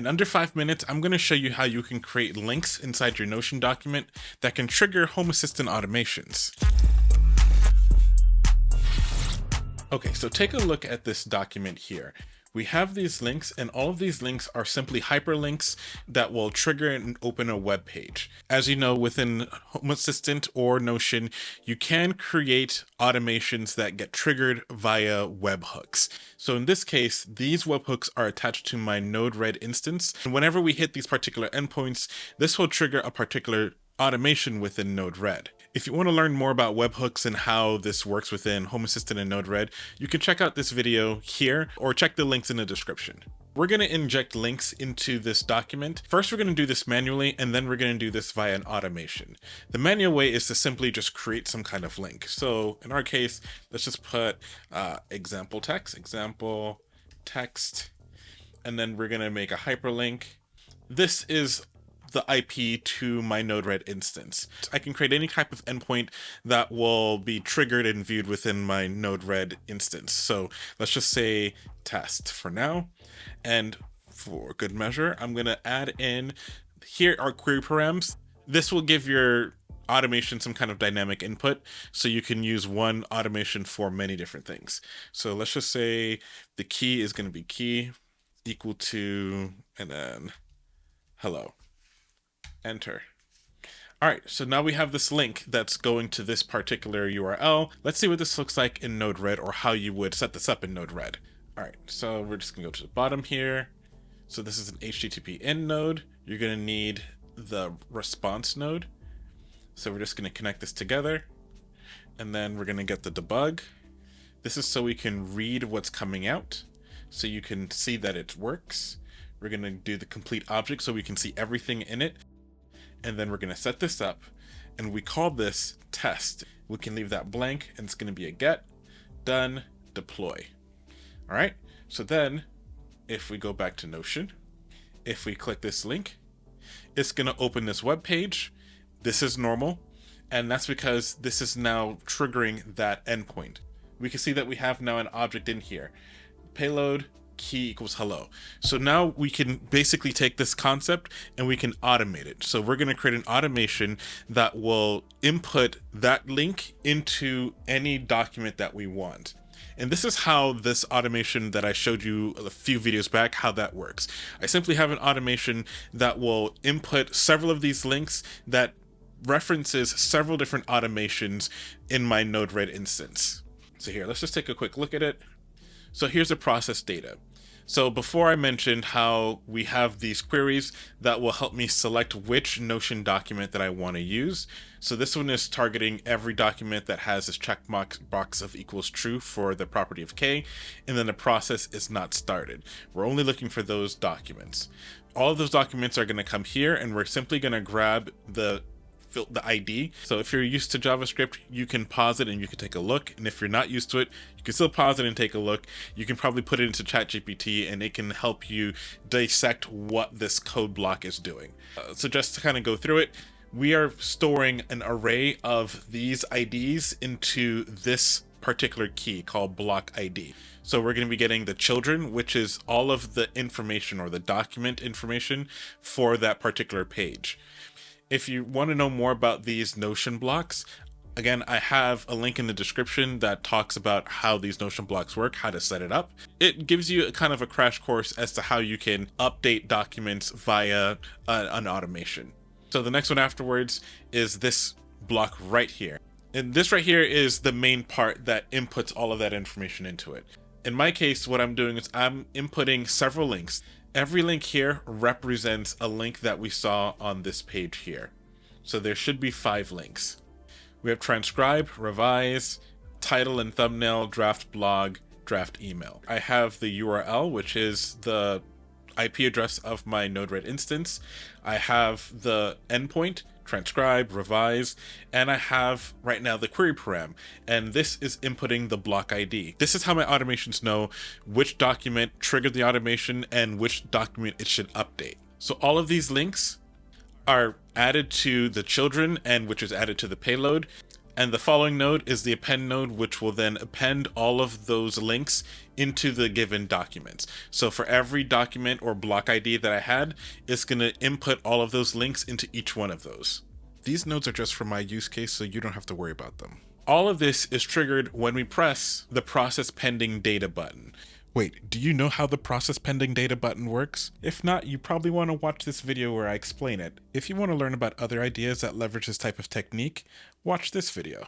In under 5 minutes, I'm going to show you how you can create links inside your Notion document that can trigger Home Assistant automations. Okay, so take a look at this document here. We have these links, and all of these links are simply hyperlinks that will trigger and open a web page. As you know, within Home Assistant or Notion, you can create automations that get triggered via webhooks. So in this case, these webhooks are attached to my Node-RED instance. And whenever we hit these particular endpoints, this will trigger a particular automation within Node-RED. If you want to learn more about webhooks and how this works within Home Assistant and Node-RED, you can check out this video here or check the links in the description. We're going to inject links into this document. First, we're going to do this manually, and then we're going to do this via an automation. The manual way is to simply just create some kind of link. So in our case, let's just put example text, and then we're going to make a hyperlink. This is the IP to my Node-RED instance. I can create any type of endpoint that will be triggered and viewed within my Node-RED instance. So let's just say test for now. And for good measure, I'm going to add in here our query params. This will give your automation some kind of dynamic input, so you can use one automation for many different things. So let's just say the key is going to be key equal to, and then hello. Enter. All right, so now we have this link that's going to this particular URL. Let's see what this looks like in Node-RED, or how you would set this up in Node-RED. All right, so we're just gonna go to the bottom here. So this is an HTTP in node. You're gonna need the response node. So we're just gonna connect this together, and then we're gonna get the debug. This is so we can read what's coming out, so you can see that it works. We're gonna do the complete object so we can see everything in it. And then we're going to set this up, and we call this test. We can leave that blank, and it's going to be a get, done, deploy. All right, so then if we go back to Notion, if we click this link, it's going to open this web page. This is normal, and that's because this is now triggering that endpoint. We can see that we have now an object in here. Payload key equals hello. So now we can basically take this concept and we can automate it. So we're going to create an automation that will input that link into any document that we want. And this is how this automation that I showed you a few videos back, how that works. I simply have an automation that will input several of these links that references several different automations in my Node-RED instance. So here, let's just take a quick look at it. So here's the process data. So before I mentioned how we have these queries that will help me select which Notion document that I want to use. So this one is targeting every document that has this check box of equals true for the property of K, and then the process is not started. We're only looking for those documents. All of those documents are going to come here, and we're simply going to grab the ID. So if you're used to JavaScript, you can pause it and you can take a look. And if you're not used to it, you can still pause it and take a look. You can probably put it into ChatGPT and it can help you dissect what this code block is doing. So just to kind of go through it, we are storing an array of these IDs into this particular key called block ID. So we're going to be getting the children, which is all of the information or the document information for that particular page. If you want to know more about these Notion blocks, again, I have a link in the description that talks about how these Notion blocks work, how to set it up. It gives you a kind of a crash course as to how you can update documents via an automation. So the next one afterwards is this block right here. And this right here is the main part that inputs all of that information into it. In my case, what I'm doing is I'm inputting several links. Every link here represents a link that we saw on this page here. So there should be 5 links. We have transcribe, revise, title and thumbnail, draft blog, draft email. I have the URL, which is the IP address of my Node-RED instance. I have the endpoint, transcribe, revise, and I have right now the query param, and this is inputting the block ID. This is how my automations know which document triggered the automation and which document it should update. So all of these links are added to the children, and which is added to the payload, And the following node is the append node, which will then append all of those links into the given documents. So for every document or block ID that I had, it's going to input all of those links into each one of those. These nodes are just for my use case, so you don't have to worry about them. All of this is triggered when we press the process pending data button. Wait, do you know how the process pending data button works? If not, you probably want to watch this video where I explain it. If you want to learn about other ideas that leverage this type of technique, watch this video.